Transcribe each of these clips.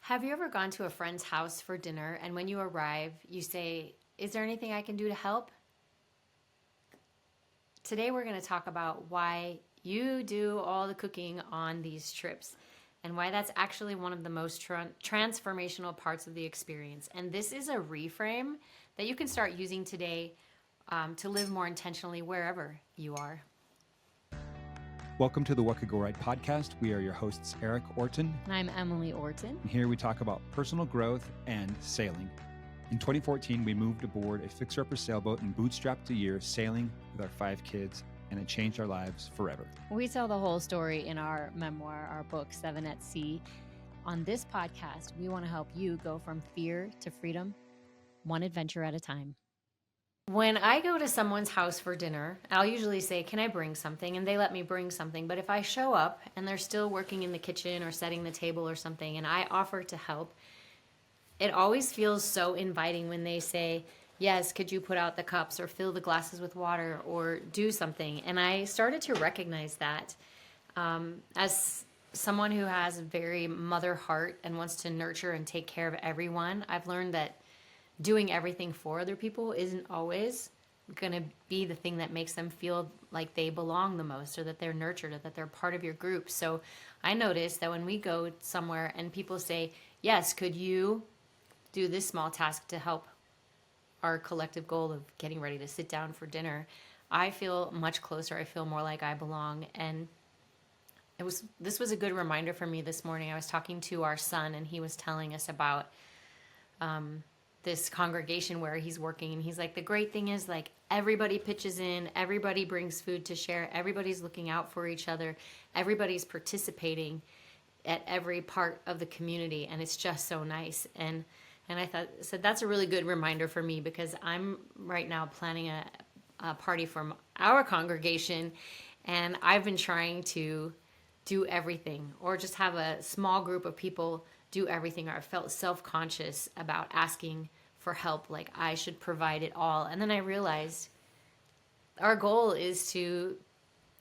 Have you ever gone to a friend's house for dinner and when you arrive, you say, "Is there anything I can do to help?" Today we're going to talk about why you do all the cooking on these trips and why that's actually one of the most transformational parts of the experience. And this is a reframe that you can start using today to live more intentionally wherever you are. Welcome to the What Could Go Right podcast. We are your hosts, Erik Orton. And I'm Emily Orton. And here we talk about personal growth and sailing. In 2014, we moved aboard a fixer-upper sailboat and bootstrapped a year sailing with our 5 kids, and it changed our lives forever. We tell the whole story in our memoir, our book, 7 at Sea. On this podcast, we want to help you go from fear to freedom, one adventure at a time. When I go to someone's house for dinner, I'll usually say, "Can I bring something?" And they let me bring something. But if I show up and they're still working in the kitchen or setting the table or something, and I offer to help, it always feels so inviting when they say, "Yes, could you put out the cups or fill the glasses with water or do something?" And I started to recognize that as someone who has a very mother heart and wants to nurture and take care of everyone. I've learned that doing everything for other people isn't always going to be the thing that makes them feel like they belong the most or that they're nurtured or that they're part of your group. So I noticed that when we go somewhere and people say, "Yes, could you do this small task to help our collective goal of getting ready to sit down for dinner," I feel much closer. I feel more like I belong. And this was a good reminder for me this morning. I was talking to our son and he was telling us about this congregation where he's working, and he's like, the great thing is, like, everybody pitches in, everybody brings food to share, everybody's looking out for each other, everybody's participating at every part of the community, and it's just so nice. And I said that's a really good reminder for me, because I'm right now planning a party for our congregation, and I've been trying to do everything, or just have a small group of people do everything, or I felt self-conscious about asking for help, like I should provide it all. And then I realized our goal is to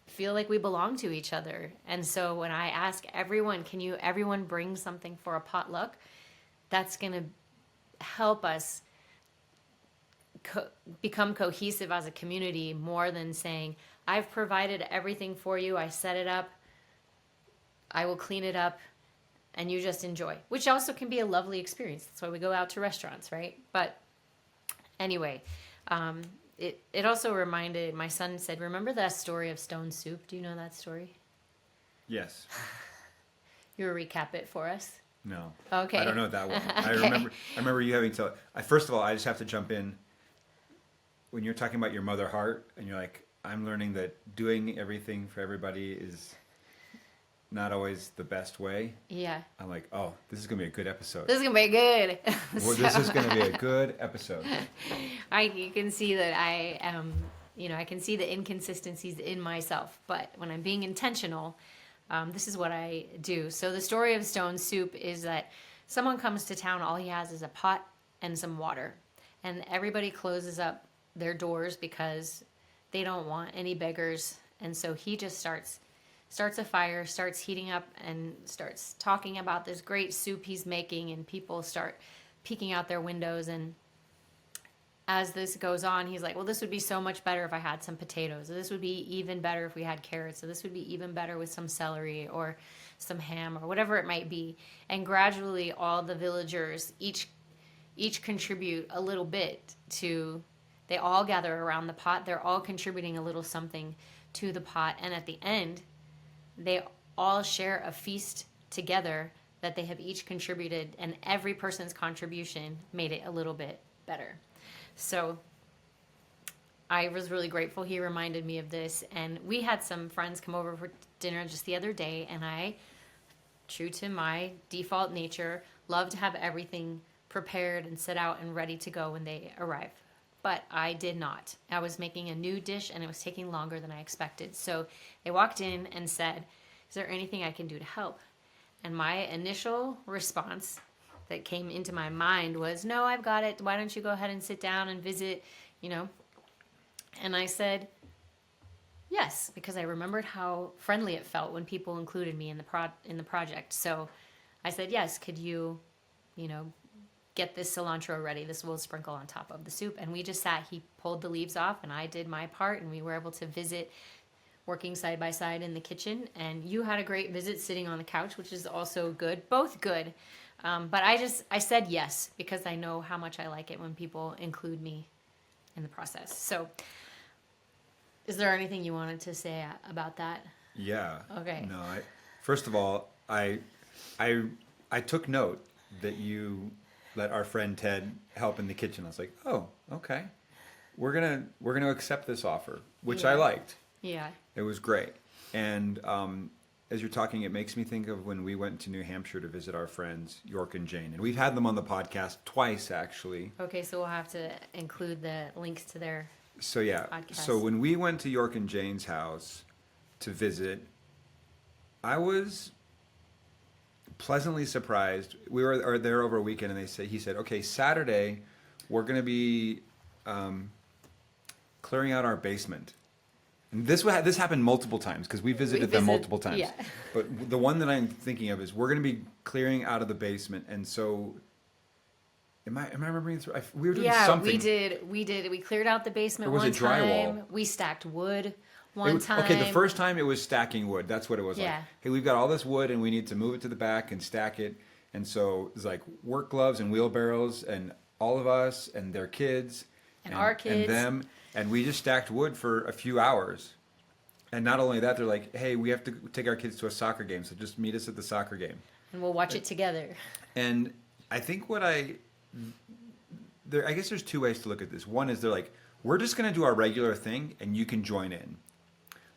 feel like we belong to each other. And so when I ask everyone, can you everyone bring something for a potluck, that's going to help us become cohesive as a community, more than saying, "I've provided everything for you, I set it up, I will clean it up, and you just enjoy," which also can be a lovely experience. That's why we go out to restaurants, right? But anyway, it also reminded, my son said, "Remember that story of stone soup? Do you know that story?" Yes. You will recap it for us? No. Okay. I don't know that one. Okay. I remember you having to. First of all, I just have to jump in. When you're talking about your mother heart, and you're like, I'm learning that doing everything for everybody is not always the best way. Yeah. I'm like, oh, this is going to be a good episode. This is going to be good. Well, this is going to be a good episode. You can see that I am, I can see the inconsistencies in myself. But when I'm being intentional, this is what I do. So the story of stone soup is that someone comes to town, all he has is a pot and some water. And everybody closes up their doors because they don't want any beggars. And so he just starts a fire, starts heating up, and starts talking about this great soup he's making, and people start peeking out their windows. And as this goes on, he's like, "Well, this would be so much better if I had some potatoes. Or this would be even better if we had carrots. So this would be even better with some celery or some ham," or whatever it might be. And gradually all the villagers each contribute a little bit to, they all gather around the pot. They're all contributing a little something to the pot. And at the end, they all share a feast together that they have each contributed, and every person's contribution made it a little bit better. So I was really grateful he reminded me of this. And we had some friends come over for dinner just the other day, and I, true to my default nature, love to have everything prepared and set out and ready to go when they arrive. But I did not. I was making a new dish, and it was taking longer than I expected. So they walked in and said, "Is there anything I can do to help?" And my initial response that came into my mind was, "No, I've got it. Why don't you go ahead and sit down and visit, And I said, yes, because I remembered how friendly it felt when people included me in the project. So I said, "Yes, could you get this cilantro ready. This we'll sprinkle on top of the soup. And we just sat, he pulled the leaves off and I did my part, and we were able to visit working side by side in the kitchen. And you had a great visit sitting on the couch, which is also good, both good. But I said yes because I know how much I like it when people include me in the process. So is there anything you wanted to say about that? Yeah. Okay. No, first of all, I took note that you let our friend Ted help in the kitchen. I was like, oh, okay. We're gonna accept this offer, which I liked. Yeah. It was great. And as you're talking, it makes me think of when we went to New Hampshire to visit our friends, York and Jane. And we've had them on the podcast twice, actually. Okay, so we'll have to include the links to their podcast. So when we went to York and Jane's house to visit, I was pleasantly surprised. We were there over a weekend, and he said, okay, Saturday, we're going to be clearing out our basement. And this happened multiple times because we visited them multiple times. Yeah. But the one that I'm thinking of is we're going to be clearing out of the basement. And so, am I remembering through? We were doing something. Yeah, we did. We cleared out the basement Or was one it drywall? time. We stacked wood one time. Okay, the first time it was stacking wood. That's what it was Yeah. like. Hey, we've got all this wood and we need to move it to the back and stack it. And so it's like work gloves and wheelbarrows and all of us and their kids. And our kids. And them. And we just stacked wood for a few hours. And not only that, they're like, hey, we have to take our kids to a soccer game, so just meet us at the soccer game. And we'll watch it together. And I think I guess there's two ways to look at this. One is they're like, we're just going to do our regular thing, and you can join in.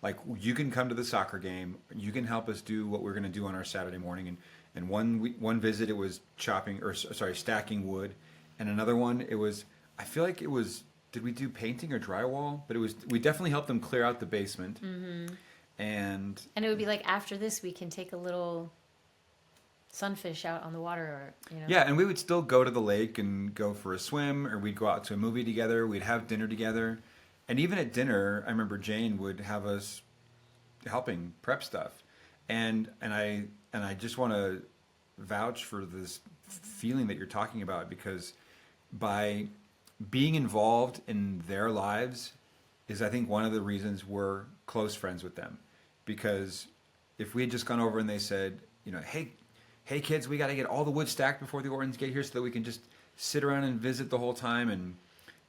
Like, you can come to the soccer game. You can help us do what we're going to do on our Saturday morning. And one visit, it was stacking wood. And another one, I feel like it was, did we do painting or drywall? But we definitely helped them clear out the basement. Mm-hmm. And it would be like, after this, we can take a little sunfish out on the water, or Yeah, and we would still go to the lake and go for a swim, or we'd go out to a movie together. We'd have dinner together. And even at dinner, I remember Jane would have us helping prep stuff. And I just want to vouch for this feeling that you're talking about, because by being involved in their lives is, I think, one of the reasons we're close friends with them. Because if we had just gone over and they said, hey kids, we got to get all the wood stacked before the Ortons get here so that we can just sit around and visit the whole time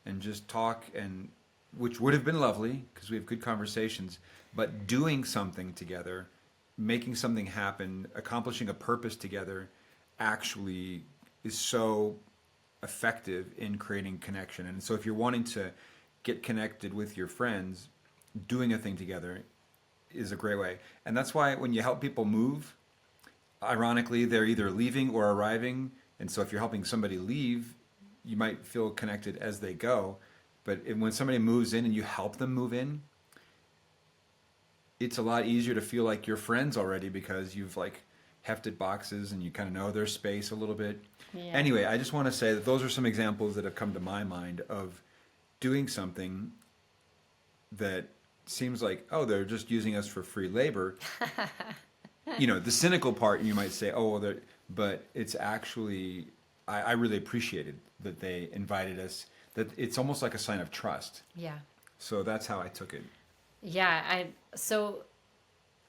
and just talk, and which would have been lovely because we have good conversations, but doing something together, making something happen, accomplishing a purpose together actually is so effective in creating connection. And so if you're wanting to get connected with your friends, doing a thing together is a great way. And that's why when you help people move, ironically, they're either leaving or arriving. And so if you're helping somebody leave, you might feel connected as they go. But when somebody moves in and you help them move in, it's a lot easier to feel like you're friends already, because you've like hefted boxes and you kind of know their space a little bit. Yeah. Anyway, I just want to say that those are some examples that have come to my mind of doing something that seems like, oh, they're just using us for free labor. The cynical part, you might say, oh, well, but it's actually, I really appreciated that they invited us, that it's almost like a sign of trust. Yeah. So that's how I took it. Yeah. So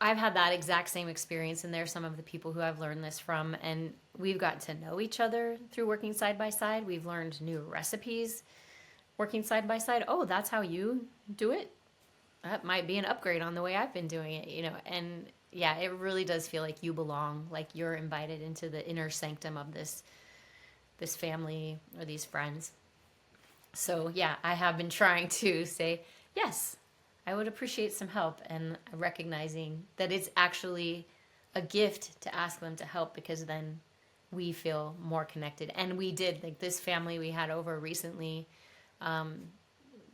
I've had that exact same experience, and there's some of the people who I've learned this from, and we've got to know each other through working side by side. We've learned new recipes working side by side. Oh, that's how you do it? That might be an upgrade on the way I've been doing it, and yeah, it really does feel like you belong, like you're invited into the inner sanctum of this family or these friends. So yeah, I have been trying to say, yes, I would appreciate some help, and recognizing that it's actually a gift to ask them to help, because then we feel more connected. And we did, like this family we had over recently,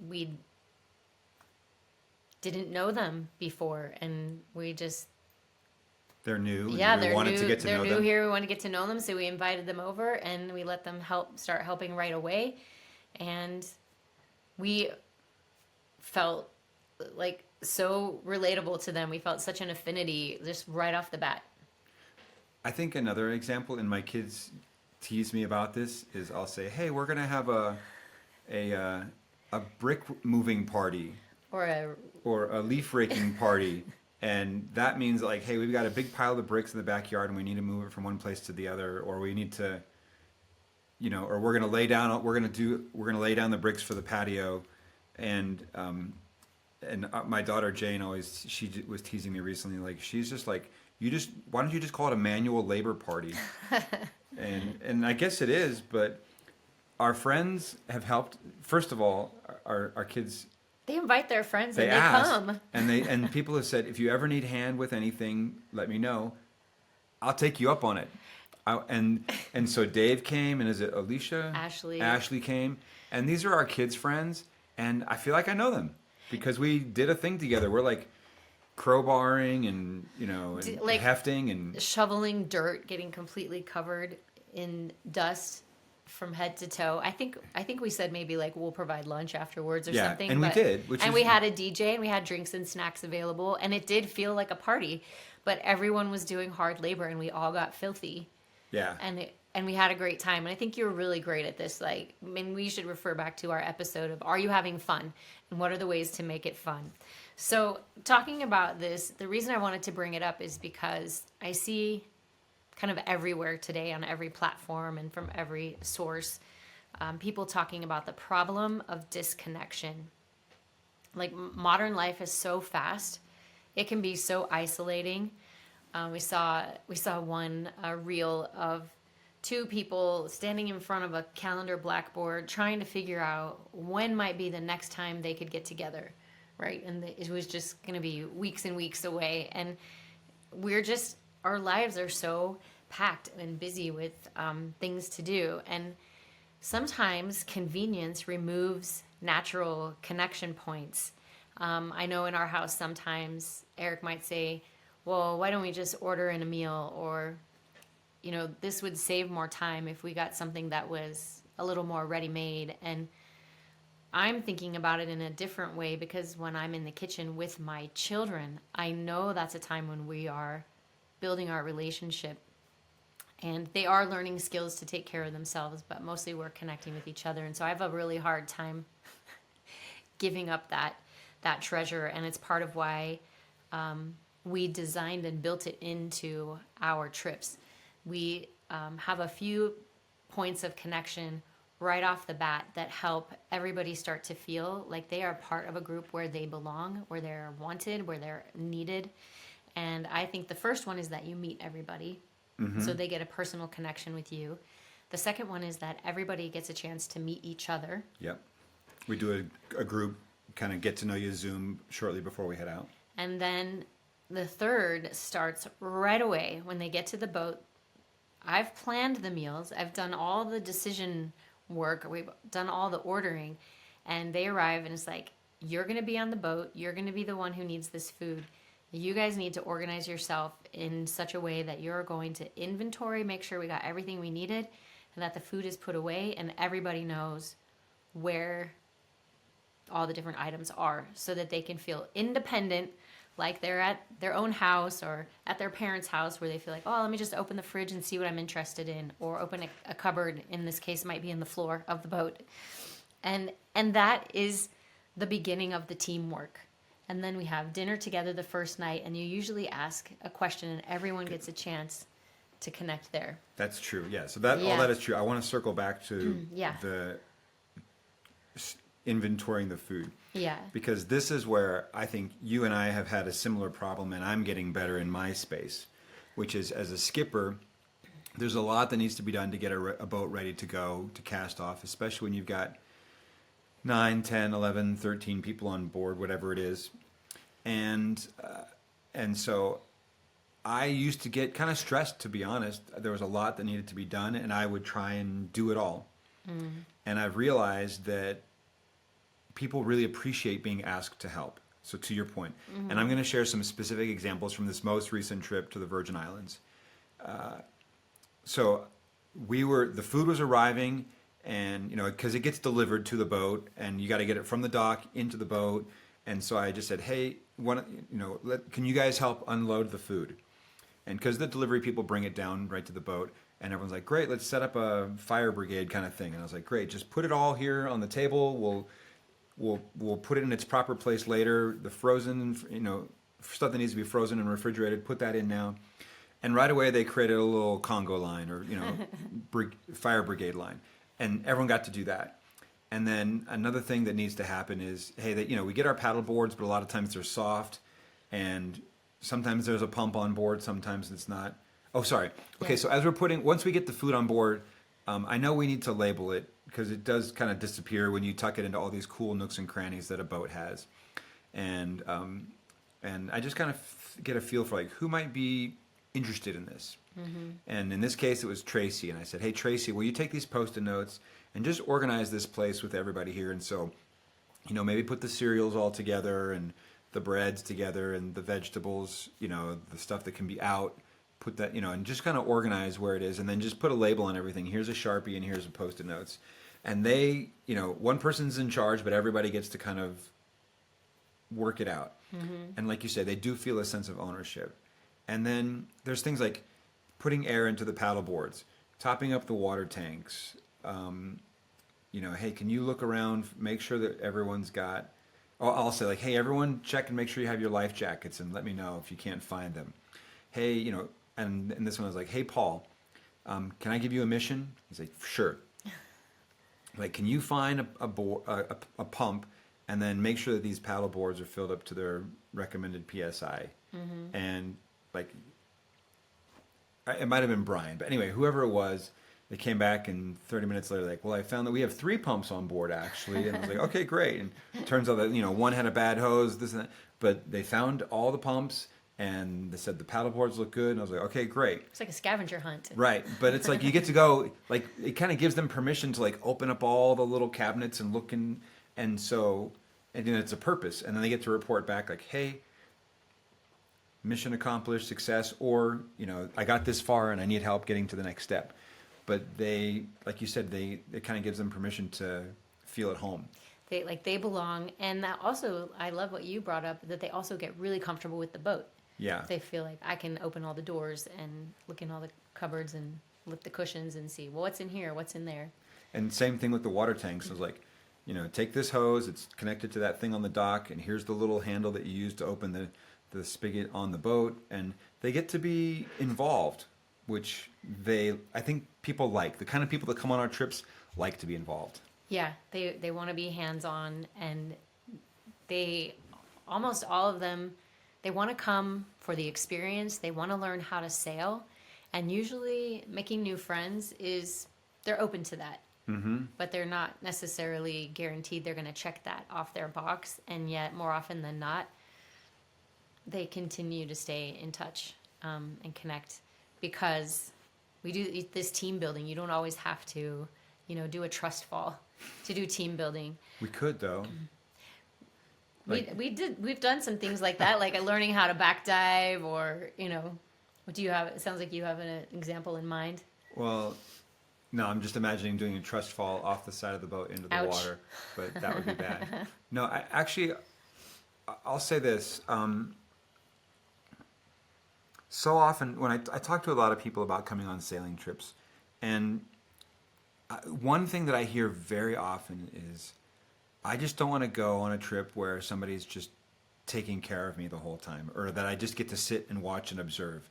we didn't know them before, and we just... They're new. Yeah, we wanted to get to know them. They're new here. We want to get to know them, so we invited them over, and we let them start helping right away. And we felt like so relatable to them. We felt such an affinity just right off the bat. I think another example, and my kids tease me about this is I'll say, hey, we're going to have a brick moving party or a leaf raking party. And that means like, hey, we've got a big pile of bricks in the backyard and we need to move it from one place to the other, or we need to, or we're going to lay down the bricks for the patio. And my daughter Jane she was teasing me recently, like she's just like, why don't you just call it a manual labor party? and I guess it is, but our friends have helped. First of all, our kids, they invite their friends and they ask, come. and people have said, if you ever need a hand with anything, let me know. I'll take you up on it. And so Dave came, and is it Alicia? Ashley came, and these are our kids' friends, and I feel like I know them because we did a thing together. We're like crowbarring and and hefting and shoveling dirt, getting completely covered in dust from head to toe. I think we said maybe like we'll provide lunch afterwards or something. And we did. We had a DJ and we had drinks and snacks available, and it did feel like a party, but everyone was doing hard labor and we all got filthy. Yeah. And we had a great time. And I think you were really great at this. Like, I mean, we should refer back to our episode of Are You Having Fun? And what are the ways to make it fun? So talking about this, the reason I wanted to bring it up is because I see kind of everywhere today on every platform and from every source, people talking about the problem of disconnection. Like modern life is so fast. It can be so isolating. We saw one reel of two people standing in front of a calendar blackboard trying to figure out when might be the next time they could get together, right? And it was just going to be weeks and weeks away. And our lives are so packed and busy with things to do. And sometimes convenience removes natural connection points. I know in our house sometimes Eric might say, well, why don't we just order in a meal? Or, this would save more time if we got something that was a little more ready-made. And I'm thinking about it in a different way because when I'm in the kitchen with my children, I know that's a time when we are building our relationship. And they are learning skills to take care of themselves, but mostly we're connecting with each other. And so I have a really hard time giving up that treasure. And it's part of why we designed and built it into our trips. We have a few points of connection right off the bat that help everybody start to feel like they are part of a group where they belong, where they're wanted, where they're needed. And I think the first one is that you meet everybody, so they get a personal connection with you. The second one is that everybody gets a chance to meet each other. Yep. We do a group kind of get to know you Zoom shortly before we head out. And then the third starts right away when they get to the boat. I've planned the meals. I've done all the decision work. We've done all the ordering. And they arrive and it's like, you're going to be on the boat. You're going to be the one who needs this food. You guys need to organize yourself in such a way that you're going to inventory, make sure we got everything we needed, and that the food is put away and everybody knows where all the different items are so that they can feel independent, like they're at their own house or at their parents' house where they feel like, oh, let me just open the fridge and see what I'm interested in, or open a cupboard. In this case, it might be in the floor of the boat. And that is the beginning of the teamwork. And then we have dinner together the first night, and you usually ask a question, and everyone gets a chance to connect there. That's true, yeah. So all that is true. I want to circle back to the inventorying the food. Yeah. Because this is where I think you and I have had a similar problem, and I'm getting better in my space, which is as a skipper, there's a lot that needs to be done to get a boat ready to go, to cast off, especially when you've got 9, 10, 11, 13 people on board, whatever it is. And so I used to get kind of stressed, to be honest. There was a lot that needed to be done, and I would try and do it all. Mm. And I've realized that people really appreciate being asked to help. So to your point. Mm-hmm. And I'm going to share some specific examples from this most recent trip to the Virgin Islands. So the food was arriving, and because it gets delivered to the boat, and you got to get it from the dock into the boat. And so I just said, hey, can you guys help unload the food? And because the delivery people bring it down right to the boat, And everyone's like, great, let's set up a fire brigade kind of thing. And I was like, great, just put it all here on the table. We'll put it in its proper place later. The frozen, stuff that needs to be frozen and refrigerated, put that in now. And right away they created a little Congo line or, fire brigade line. And everyone got to do that. And then another thing that needs to happen is, hey, we get our paddle boards, but a lot of times they're soft. And sometimes there's a pump on board, sometimes it's not. Oh, sorry. Okay, Yeah. so once we get the food on board, I know we need to label it because it does kind of disappear when you tuck it into all these cool nooks and crannies that a boat has. And I just kind of get a feel for like who might be interested in this. Mm-hmm. And in this case, it was Tracy. And I said, hey, Tracy, will you take these Post-it notes and just organize this place with everybody here? And so, maybe put the cereals all together and the breads together and the vegetables, the stuff that can be out. Put that, and just kind of organize where it is, and then just put a label on everything. Here's a Sharpie and here's a Post-it notes. And they, one person's in charge, but everybody gets to kind of work it out. Mm-hmm. And like you say, they do feel a sense of ownership. And then there's things like putting air into the paddle boards, topping up the water tanks. Hey, can you look around, make sure that everyone's got, I'll say like, hey, everyone check and make sure you have your life jackets and let me know if you can't find them. Hey, and this one I was like, hey, Paul, can I give you a mission? He's like, sure. Like, can you find a pump and then make sure that these paddle boards are filled up to their recommended PSI? Mm-hmm. And like, it might have been Brian, but anyway, whoever it was, they came back and 30 minutes later, like, well, I found that we have 3 pumps on board actually. And I was like, okay, great. And it turns out that, one had a bad hose, this and that, but they found all the pumps. And they said the paddle boards look good, and I was like, okay, great. It's like a scavenger hunt. Right, but it's like you get to go, like it kind of gives them permission to like open up all the little cabinets and look and so, and it's a purpose. And then they get to report back like, hey, mission accomplished, success, or, I got this far and I need help getting to the next step. But they, like you said, it kind of gives them permission to feel at home. They belong. And that also, I love what you brought up, that they also get really comfortable with the boat. Yeah. They feel like I can open all the doors and look in all the cupboards and lift the cushions and see, well, what's in here, what's in there. And same thing with the water tanks. I was like, take this hose, it's connected to that thing on the dock, and here's the little handle that you use to open the spigot on the boat. And they get to be involved, which I think people like. The kind of people that come on our trips like to be involved. Yeah, they want to be hands-on, and almost all of them, they want to come for the experience. They want to learn how to sail. And usually making new friends they're open to that. Mm-hmm. But they're not necessarily guaranteed they're going to check that off their box. And yet, more often than not, they continue to stay in touch and connect, because we do this team building. You don't always have to, do a trust fall to do team building. We could, though. We've done some things like that, like learning how to back dive, or what do you have? It sounds like you have an example in mind. Well, no, I'm just imagining doing a trust fall off the side of the boat into the Ouch. water, but that would be bad. No, I'll say this. So often when I talk to a lot of people about coming on sailing trips, and one thing that I hear very often is, I just don't want to go on a trip where somebody's just taking care of me the whole time, or that I just get to sit and watch and observe.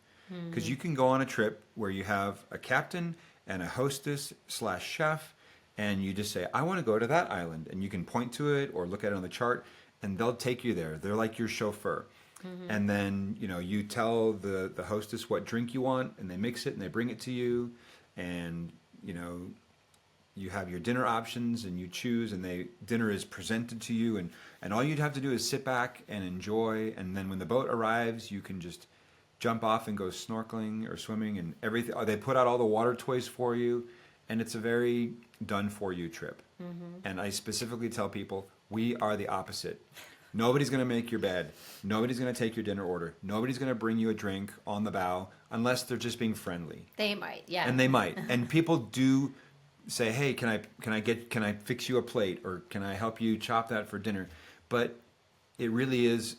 Because you can go on a trip where you have a captain and a hostess/chef, and you just say, I want to go to that island. And you can point to it or look at it on the chart, and they'll take you there. They're like your chauffeur. Mm-hmm. And then, you tell the hostess what drink you want, and they mix it and they bring it to you. And, you have your dinner options and you choose, and dinner is presented to you, and all you'd have to do is sit back and enjoy. And then when the boat arrives, you can just jump off and go snorkeling or swimming and everything. They put out all the water toys for you, and it's a very done for you trip. Mm-hmm. And I specifically tell people, we are the opposite. Nobody's going to make your bed. Nobody's going to take your dinner order. Nobody's going to bring you a drink on the bow unless they're just being friendly. They might, yeah. And they might. And people do say, hey, can I fix you a plate, or can I help you chop that for dinner? But it really is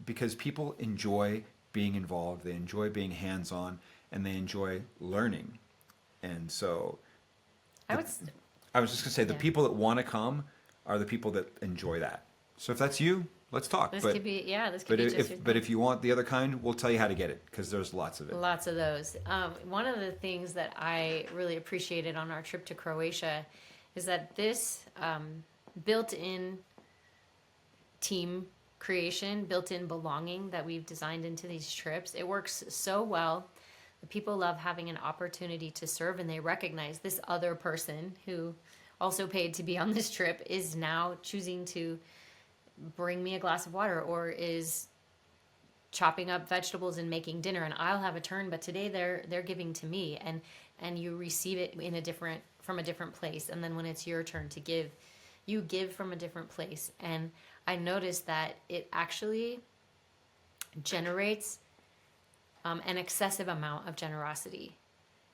because people enjoy being involved. They enjoy being hands-on, and they enjoy learning. And so I would. I was just going to say, the Yeah. people that want to come are the people that enjoy that. So if that's you, let's talk. This but could be This could but be just your but thing. if you want the other kind, we'll tell you how to get it, because there's lots of it. Lots of those. One of the things that I really appreciated on our trip to Croatia is that this built-in team creation, built-in belonging that we've designed into these trips, it works so well. The people love having an opportunity to serve, and they recognize this other person who also paid to be on this trip is now choosing to bring me a glass of water, or is chopping up vegetables and making dinner, and I'll have a turn, but today they're giving to me, and you receive it from a different place. And then when it's your turn to give, you give from a different place. And I noticed that it actually generates an excessive amount of generosity,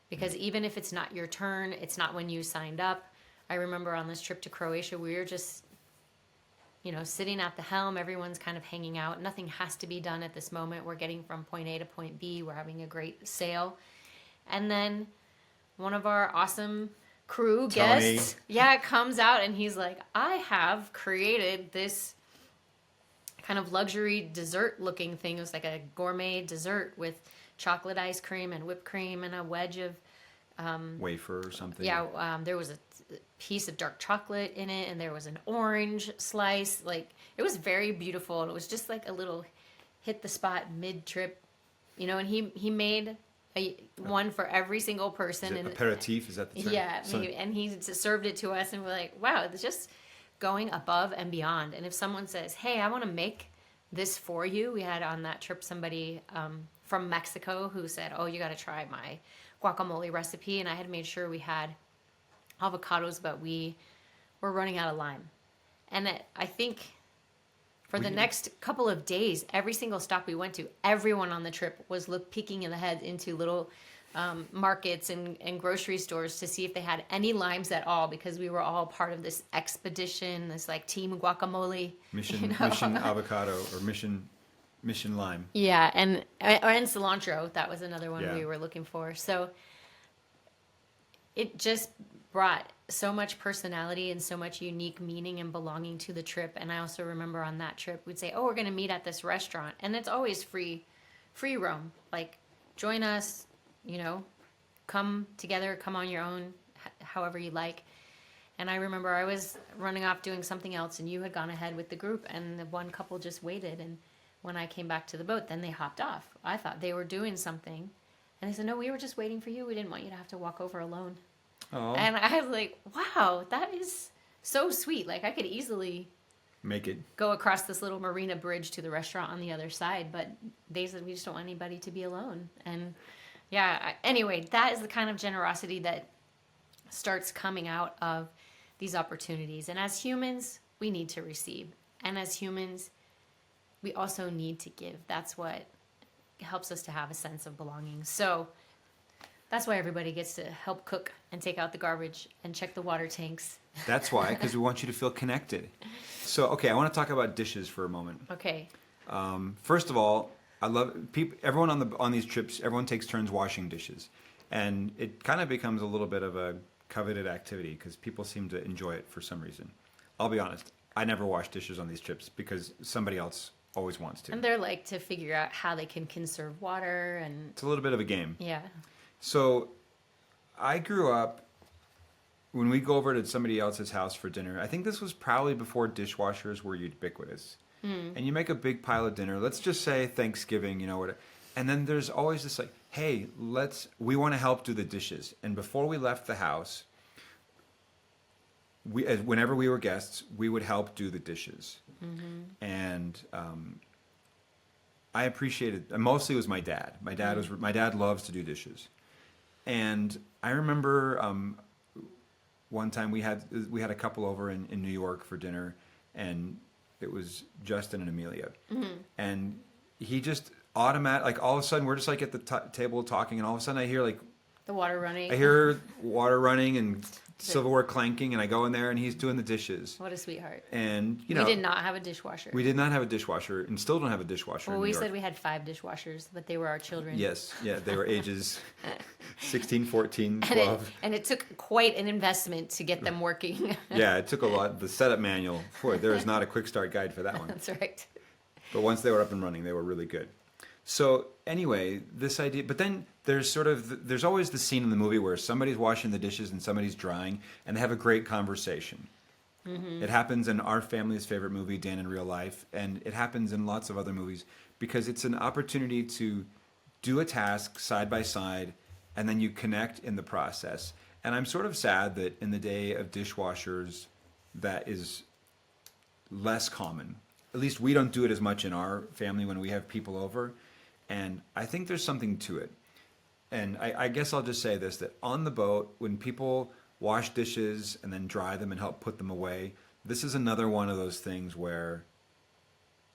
because even if it's not your turn, it's not when you signed up. I remember on this trip to Croatia, we were just sitting at the helm. Everyone's kind of hanging out. Nothing has to be done at this moment. We're getting from point A to point B. We're having a great sail. And then one of our awesome crew Tony. guests, comes out, and he's like, I have created this kind of luxury dessert looking thing. It was like a gourmet dessert with chocolate ice cream and whipped cream and a wedge of Wafer or something. there was a piece of dark chocolate in it, and there was an orange slice. Like, it was very beautiful, and it was just like a little hit the spot mid-trip, and he made one for every single person. Is it And aperitif? Is that the term? yeah, So- and he served it to us, and we're like, wow, it's just going above and beyond. And if someone says, hey, I want to make this for you, we had on that trip somebody from Mexico who said, oh, you got to try my guacamole recipe. And I had made sure we had avocados, but we were running out of lime. And I think for the next couple of days, every single stop we went to, everyone on the trip was peeking in the head into little markets and grocery stores to see if they had any limes at all, because we were all part of this expedition, this like team guacamole. Mission avocado, or mission lime. Yeah, and cilantro. That was another one Yeah. we were looking for. So it just brought so much personality and so much unique meaning and belonging to the trip. And I also remember on that trip, we'd say, oh, we're going to meet at this restaurant. And it's always free roam. Like, join us, come together, come on your own, however you like. And I remember I was running off doing something else, and you had gone ahead with the group, and the one couple just waited. And when I came back to the boat, then they hopped off. I thought they were doing something. And they said, no, we were just waiting for you. We didn't want you to have to walk over alone. Oh, And I was like, wow, that is so sweet. Like, I could easily make it. go across this little marina bridge to the restaurant on the other side, but they said, we just don't want anybody to be alone. And anyway, that is the kind of generosity that starts coming out of these opportunities. And as humans, we need to receive. And as humans, we also need to give. That's what helps us to have a sense of belonging. So that's why everybody gets to help cook and take out the garbage and check the water tanks. That's why, because we want you to feel connected. So, okay, I want to talk about dishes for a moment. Okay. First of all, I love people. Everyone on these trips, everyone takes turns washing dishes, and it kind of becomes a little bit of a coveted activity because people seem to enjoy it for some reason. I'll be honest, I never wash dishes on these trips because somebody else always wants to. And they're like to figure out how they can conserve water, and It's a little bit of a game. yeah. So I grew up, when we go over to somebody else's house for dinner, I think this was probably before dishwashers were ubiquitous. And you make a big pile of dinner. Let's just say Thanksgiving, whatever. And then there's always this like, hey, we want to help do the dishes. And before we left the house, whenever we were guests, we would help do the dishes. And I appreciated. Mostly it was my dad. My dad loves to do dishes. And I remember one time we had a couple over in New York for dinner, and it was Justin and Amelia, and he just like all of a sudden we're just like at the table talking, and all of a sudden I hear like The water running. I hear water running and silverware clanking, and I go in there and he's doing the dishes. What a sweetheart. And, We did not have a dishwasher. We did not have a dishwasher and still don't have a dishwasher Well, in New we York. said we had 5 dishwashers, but they were our children. Yes. Yeah, they were ages 16, 14, 12. And it took quite an investment to get them working. Yeah, it took a lot. The setup manual, boy, there is not a quick start guide for that one. That's right. But once they were up and running, they were really good. So anyway, this idea, but then there's always the scene in the movie where somebody's washing the dishes and somebody's drying, and they have a great conversation. Mm-hmm. It happens in our family's favorite movie, Dan in Real Life, and it happens in lots of other movies because it's an opportunity to do a task side by side, and then you connect in the process. And I'm sort of sad that in the day of dishwashers, that is less common. At least we don't do it as much in our family when we have people over. And I think there's something to it. And I guess I'll just say this, that on the boat, when people wash dishes and then dry them and help put them away, this is another one of those things where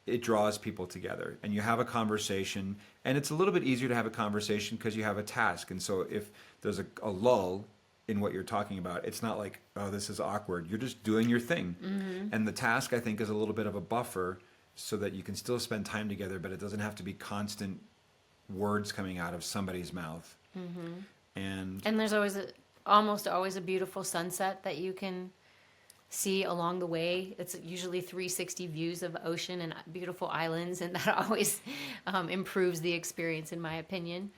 it draws people together. And you have a conversation, and it's a little bit easier to have a conversation because you have a task. And so if there's a lull in what you're talking about, it's not like, oh, this is awkward. You're just doing your thing. Mm-hmm. And the task, I think, is a little bit of a buffer so that you can still spend time together, but it doesn't have to be constant words coming out of somebody's mouth. Mm-hmm. And there's almost always a beautiful sunset that you can see along the way. It's usually 360 views of ocean and beautiful islands, and that always improves the experience, in my opinion.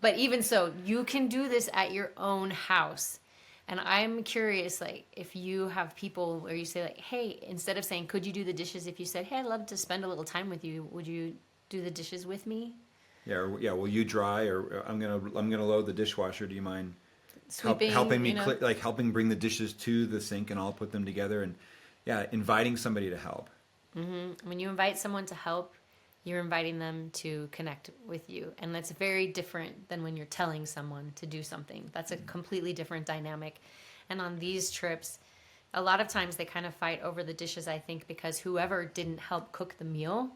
But even so, you can do this at your own house. And I'm curious, like, if you have people where you say, like, hey, instead of saying, could you do the dishes? If you said, hey, I'd love to spend a little time with you, would you do the dishes with me? Yeah, will you dry, or I'm gonna load the dishwasher. Do you mind Sweeping, helping me, helping bring the dishes to the sink, and I'll put them together, and inviting somebody to help. Mm-hmm. When you invite someone to help, you're inviting them to connect with you, and that's very different than when you're telling someone to do something. That's a completely different dynamic. And on these trips, a lot of times they kind of fight over the dishes, I think, because whoever didn't help cook the meal,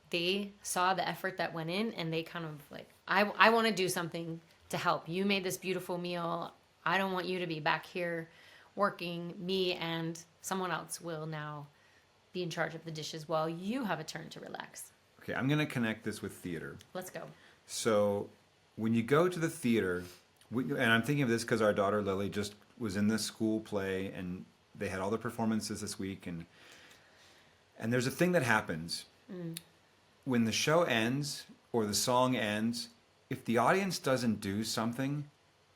they saw the effort that went in, and they kind of like, I want to do something to help. You made this beautiful meal. I don't want you to be back here working. Me and someone else will now be in charge of the dishes while you have a turn to relax. Okay, I'm going to connect this with theater. Let's go. So when you go to the theater, and I'm thinking of this because our daughter Lily just was in this school play, and they had all the performances this week, and there's a thing that happens. When the show ends or the song ends, if the audience doesn't do something,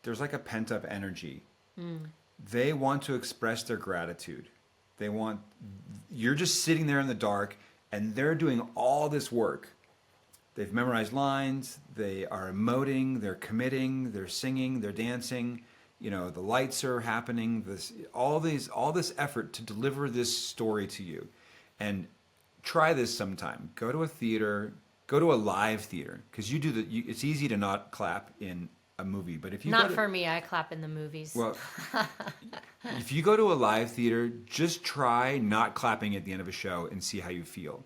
there's like a pent-up energy. They want to express their gratitude. You're just sitting there in the dark, and they're doing all this work. They've memorized lines, they are emoting, they're committing, they're singing, they're dancing, the lights are happening, all this effort to deliver this story to you. And try this sometime. Go to a theater, go to a live theater, because it's easy to not clap in a movie, but if you not for me, I clap in the movies. Well, if you go to a live theater, just try not clapping at the end of a show and see how you feel.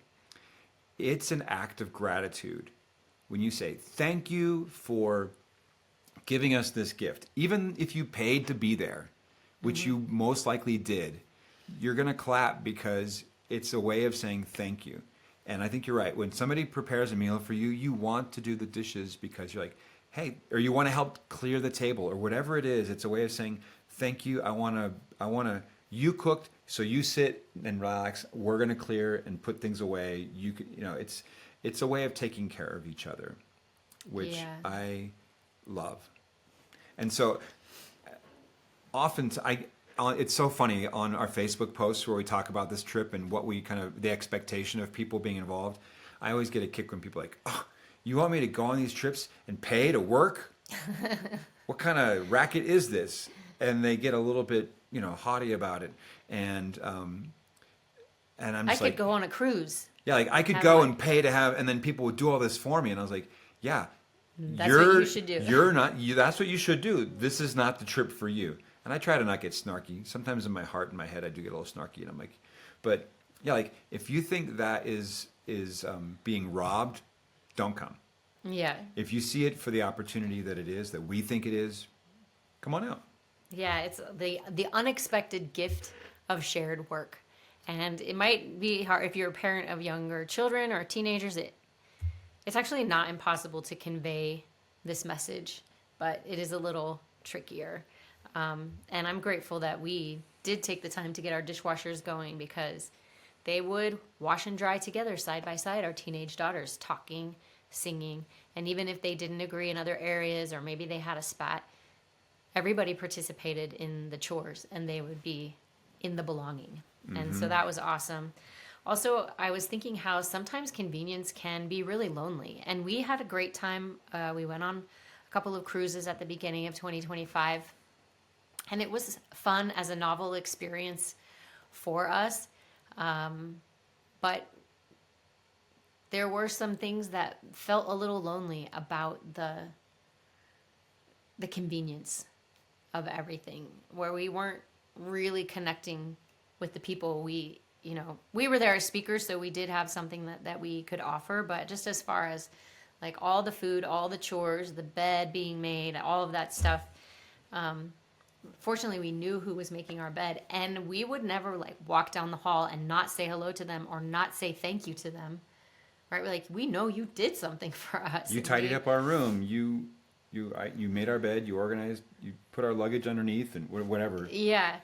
It's an act of gratitude when you say thank you for giving us this gift, even if you paid to be there, which you most likely did. You're gonna clap because it's a way of saying thank you. And I think you're right. When somebody prepares a meal for you, you want to do the dishes because you're like, hey, or you want to help clear the table or whatever it is. It's a way of saying, thank you. You cooked, so you sit and relax. We're going to clear and put things away. It's a way of taking care of each other, which I love. And so often it's so funny on our Facebook posts where we talk about this trip and what the expectation of people being involved. I always get a kick when people are like, oh, you want me to go on these trips and pay to work? What kind of racket is this? And they get a little bit, haughty about it. And I'm just I could go on a cruise. Yeah, like I could go and pay to have, and then people would do all this for me. And I was like, yeah, that's what you should do. That's what you should do. This is not the trip for you. And I try to not get snarky. Sometimes in my heart and my head, I do get a little snarky. And I'm like, but yeah, like if you think that is being robbed, don't come. Yeah. If you see it for the opportunity that it is, that we think it is, come on out. Yeah, it's the unexpected gift of shared work. And it might be hard if you're a parent of younger children or teenagers. It's actually not impossible to convey this message, but it is a little trickier. And I'm grateful that we did take the time to get our dishwashers going because they would wash and dry together side by side, our teenage daughters talking, singing. And even if they didn't agree in other areas or maybe they had a spat, everybody participated in the chores and they would be in the belonging. And so that was awesome. Also, I was thinking how sometimes convenience can be really lonely. And we had a great time. We went on a couple of cruises at the beginning of 2025. And it was fun as a novel experience for us. But there were some things that felt a little lonely about the convenience of everything, where we weren't really connecting with the people we were there as speakers, so we did have something that we could offer, but just as far as like all the food, all the chores, the bed being made, all of that stuff, fortunately we knew who was making our bed, and we would never like walk down the hall and not say hello to them or not say thank you to them, right? We're like, we know you did something for us. You tidied up our room. You made our bed. You organized. You put our luggage underneath and whatever. Yeah.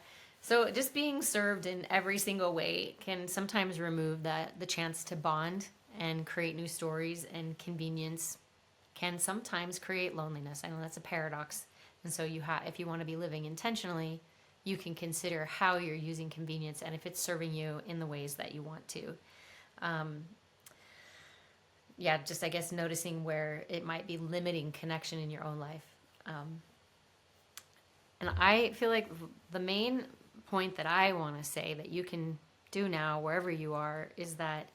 So just being served in every single way can sometimes remove the chance to bond and create new stories, and convenience can sometimes create loneliness. I know that's a paradox. And so if you want to be living intentionally, you can consider how you're using convenience and if it's serving you in the ways that you want to. Just I guess noticing where it might be limiting connection in your own life. And I feel like the main point that I want to say that you can do now, wherever you are, is that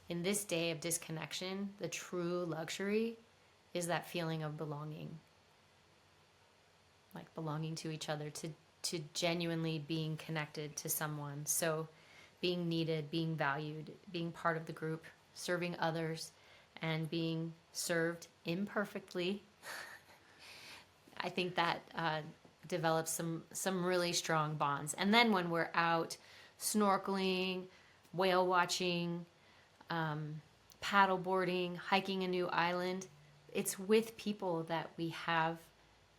in this day of disconnection, the true luxury is that feeling of belonging. Like belonging to each other, to genuinely being connected to someone. So being needed, being valued, being part of the group, serving others, and being served imperfectly. I think that develops some really strong bonds. And then when we're out snorkeling, whale watching, paddle boarding, hiking a new island, it's with people that we have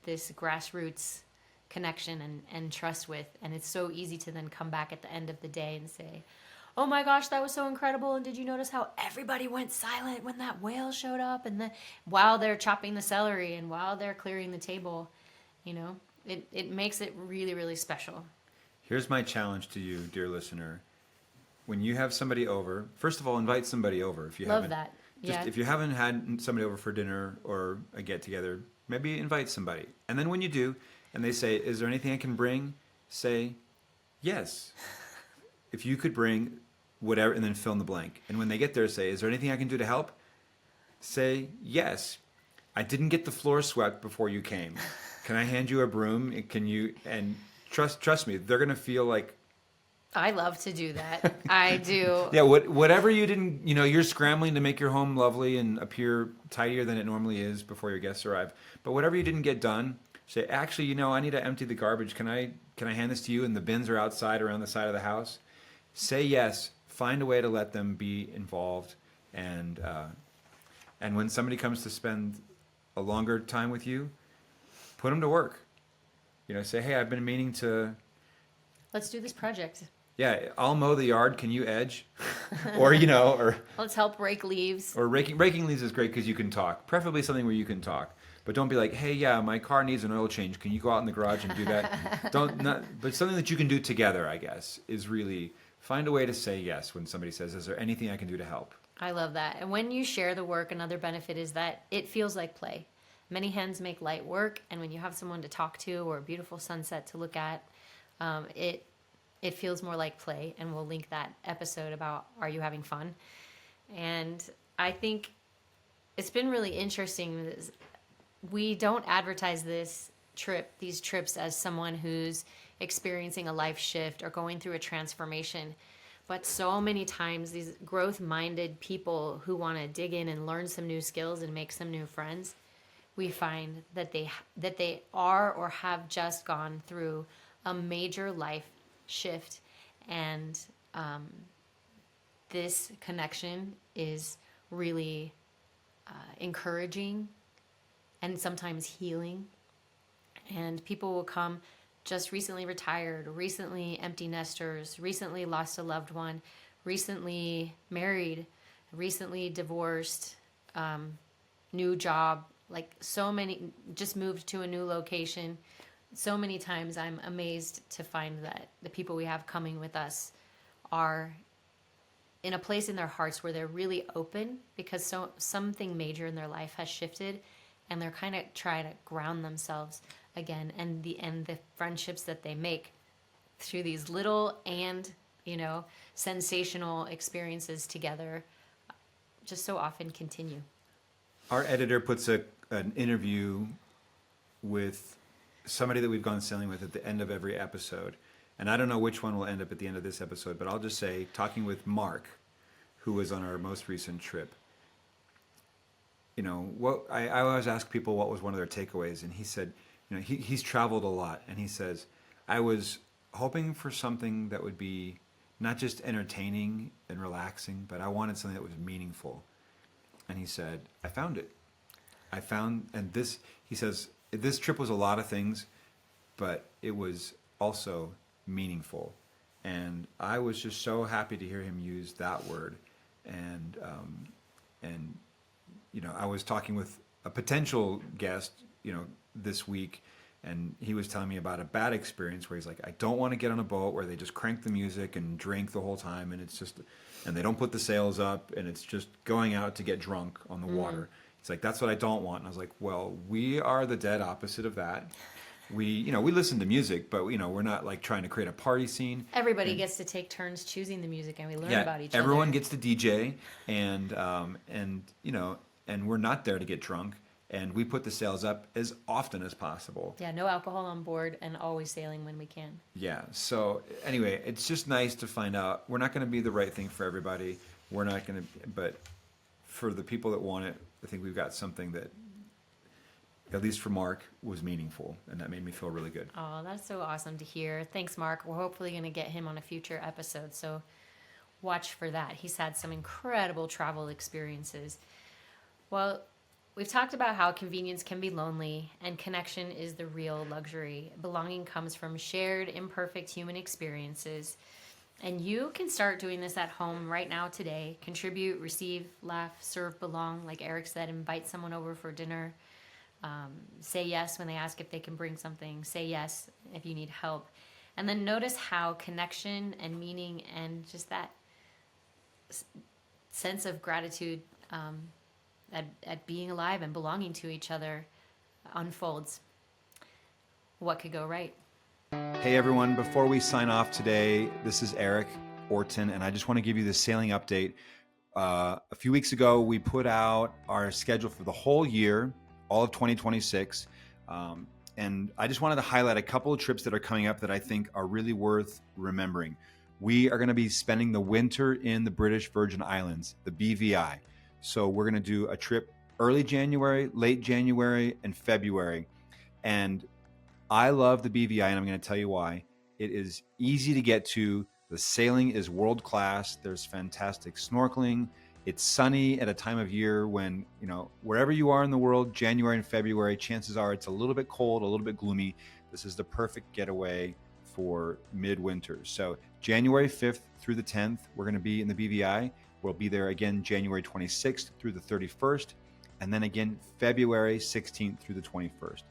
this grassroots connection and trust with. And it's so easy to then come back at the end of the day and say, oh my gosh, that was so incredible. And did you notice how everybody went silent when that whale showed up? And then while they're chopping the celery and while they're clearing the table, it makes it really, really special. Here's my challenge to you, dear listener. When you have somebody over, first of all, invite somebody over. If you Love that. Just if you haven't had somebody over for dinner or a get together, maybe invite somebody. And then when you do, and they say, is there anything I can bring? Say, yes. If you could bring whatever, and then fill in the blank. And when they get there, say, is there anything I can do to help? Say, yes. I didn't get the floor swept before you came. Can I hand you a broom? Can you? And trust me, they're going to feel like, I love to do that. I do. yeah, whatever you didn't, you're scrambling to make your home lovely and appear tidier than it normally is before your guests arrive. But whatever you didn't get done, say, actually, I need to empty the garbage. Can I hand this to you? And the bins are outside around the side of the house. Say yes. Find a way to let them be involved. And when somebody comes to spend a longer time with you, put them to work. Say, hey, I've been meaning to. Let's do this project. Yeah, I'll mow the yard. Can you edge? or let's help rake leaves. Or raking leaves is great because you can talk. Preferably something where you can talk. But don't be like, hey, yeah, my car needs an oil change. Can you go out in the garage and do that? But something that you can do together, I guess, is really find a way to say yes when somebody says, is there anything I can do to help? I love that. And when you share the work, another benefit is that it feels like play. Many hands make light work, and when you have someone to talk to or a beautiful sunset to look at, it feels more like play. And we'll link that episode about Are You Having Fun? And I think it's been really interesting. We don't advertise these trips as someone who's experiencing a life shift or going through a transformation. But so many times these growth-minded people who want to dig in and learn some new skills and make some new friends, we find that they are or have just gone through a major life shift, and this connection is really encouraging and sometimes healing. And people will come just recently retired, recently empty nesters, recently lost a loved one, recently married, recently divorced, new job, like so many, just moved to a new location. So many times I'm amazed to find that the people we have coming with us are in a place in their hearts where they're really open because something major in their life has shifted, and they're kind of trying to ground themselves again. And the friendships that they make through these little and sensational experiences together just so often continue. Our editor puts an interview with somebody that we've gone sailing with at the end of every episode. And I don't know which one will end up at the end of this episode, but I'll just say, talking with Mark, who was on our most recent trip, I always ask people what was one of their takeaways, and he said, he's traveled a lot, and he says, I was hoping for something that would be not just entertaining and relaxing, but I wanted something that was meaningful. And he said, I found it. He says, this trip was a lot of things, but it was also meaningful. And I was just so happy to hear him use that word. And I was talking with a potential guest, this week, and he was telling me about a bad experience where he's like, I don't want to get on a boat where they just crank the music and drink the whole time, and they don't put the sails up, and it's just going out to get drunk on the water. He's like, that's what I don't want. And I was like, well, we are the dead opposite of that. We listen to music, but we're not like trying to create a party scene. Everybody gets to take turns choosing the music, and we learn about each other. Everyone gets to DJ, and we're not there to get drunk, and we put the sails up as often as possible. Yeah, no alcohol on board, and always sailing when we can. Yeah. So anyway, it's just nice to find out we're not going to be the right thing for everybody. We're not going to, but for the people that want it, I think we've got something that, at least for Mark, was meaningful, and that made me feel really good. Oh, that's so awesome to hear. Thanks, Mark. We're hopefully going to get him on a future episode, so watch for that. He's had some incredible travel experiences. Well, we've talked about how convenience can be lonely, and connection is the real luxury. Belonging comes from shared, imperfect human experiences. And you can start doing this at home right now today. Contribute, receive, laugh, serve, belong. Like Erik said, invite someone over for dinner. Say yes when they ask if they can bring something. Say yes if you need help. And then notice how connection and meaning and just that sense of gratitude at being alive and belonging to each other unfolds. What could go right? Hey everyone, before we sign off today, this is Erik Orton, and I just want to give you the sailing update. A few weeks ago, we put out our schedule for the whole year, all of 2026. And I just wanted to highlight a couple of trips that are coming up that I think are really worth remembering. We are going to be spending the winter in the British Virgin Islands, the BVI. So we're going to do a trip early January, late January, and February. And I love the BVI, and I'm going to tell you why. It is easy to get to. The sailing is world class. There's fantastic snorkeling. It's sunny at a time of year when, wherever you are in the world, January and February, chances are it's a little bit cold, a little bit gloomy. This is the perfect getaway for midwinter. So January 5th through the 10th, we're going to be in the BVI. We'll be there again January 26th through the 31st, and then again February 16th through the 21st.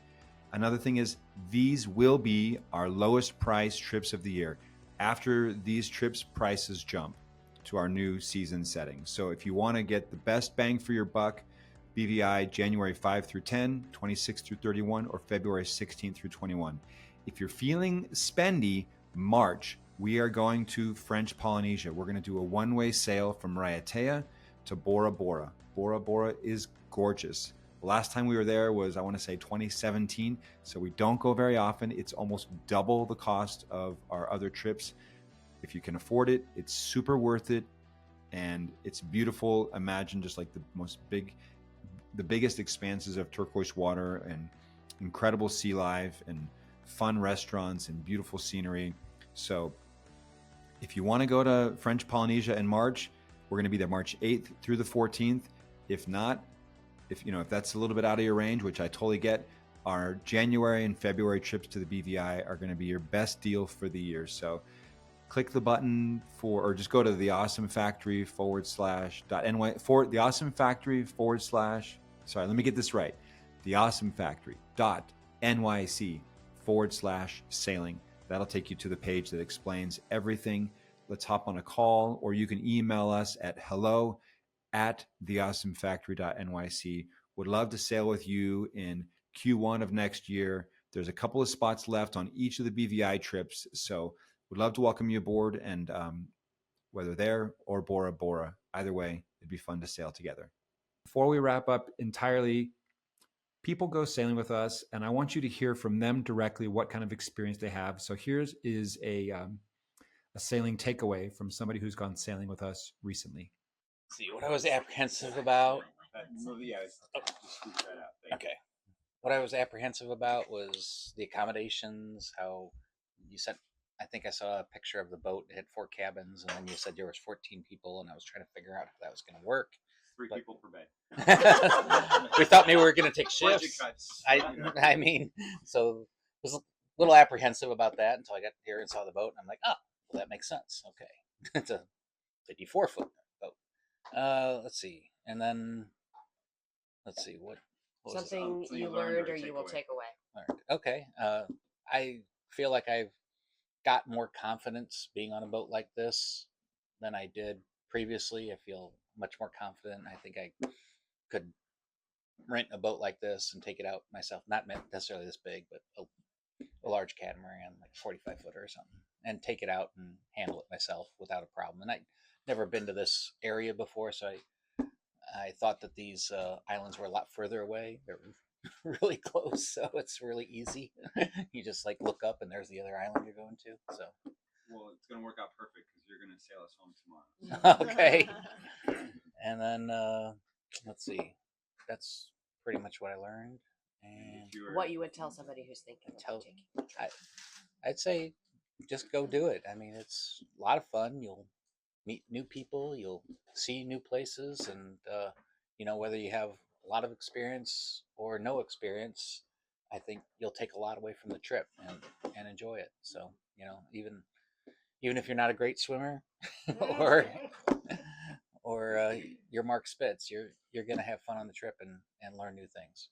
Another thing is, these will be our lowest price trips of the year. After these trips, prices jump to our new season setting. So if you want to get the best bang for your buck, BVI January 5 through 10, 26 through 31, or February 16 through 21. If you're feeling spendy, March, we are going to French Polynesia. We're going to do a one-way sail from Raiatea to Bora Bora. Bora Bora is gorgeous. The last time we were there was, I want to say, 2017. So we don't go very often. It's almost double the cost of our other trips. If you can afford it, it's super worth it. And it's beautiful. Imagine just like the most the biggest expanses of turquoise water and incredible sea life and fun restaurants and beautiful scenery. So if you want to go to French Polynesia in March, we're going to be there March 8th through the 14th. If not, if that's a little bit out of your range, which I totally get, our January and February trips to the BVI are going to be your best deal for the year. So click the button or just go to the Awesome Factory / .ny for the Awesome Factory / sorry, let me get this right. The Awesome Factory .nyc / sailing. That'll take you to the page that explains everything. Let's hop on a call, or you can email us at hello@theawesomefactory.nyc. Would love to sail with you in Q1 of next year. There's a couple of spots left on each of the BVI trips, so would love to welcome you aboard, and whether there or Bora Bora, either way, it'd be fun to sail together. Before we wrap up entirely, people go sailing with us, and I want you to hear from them directly what kind of experience they have. So here's is a sailing takeaway from somebody who's gone sailing with us recently. See what I was apprehensive about. Okay. What I was apprehensive about was the accommodations. How you said, I think I saw a picture of the boat. It had 4 cabins, and then you said there was 14 people, and I was trying to figure out how that was going to work. 3 people per bed. We thought maybe we were going to take shifts. I mean, so I was a little apprehensive about that until I got here and saw the boat, and I'm like, oh, well, that makes sense. Okay. It's a 54-foot boat. Let's see. And then, let's see, what was Something you learned or you will take away. learned? Okay. I feel like I've got more confidence being on a boat like this than I did previously. I feel much more confident. I think I could rent a boat like this and take it out myself. Not necessarily this big, but a large catamaran, like 45-footer or something, and take it out and handle it myself without a problem. And I'd never been to this area before, so I thought that these islands were a lot further away. They're really close, so it's really easy. You just like look up and there's the other island you're going to. So, well, it's going to work out perfect because you're going to sail us home tomorrow. Okay. And then let's see, that's pretty much what I learned. And What you would tell somebody who's thinking about taking the trip. I'd say just go do it. I mean, it's a lot of fun. You'll meet new people, you'll see new places, and whether you have a lot of experience or no experience, I think you'll take a lot away from the trip and enjoy it. So even if you're not a great swimmer or you're Mark Spitz, you're gonna have fun on the trip and learn new things.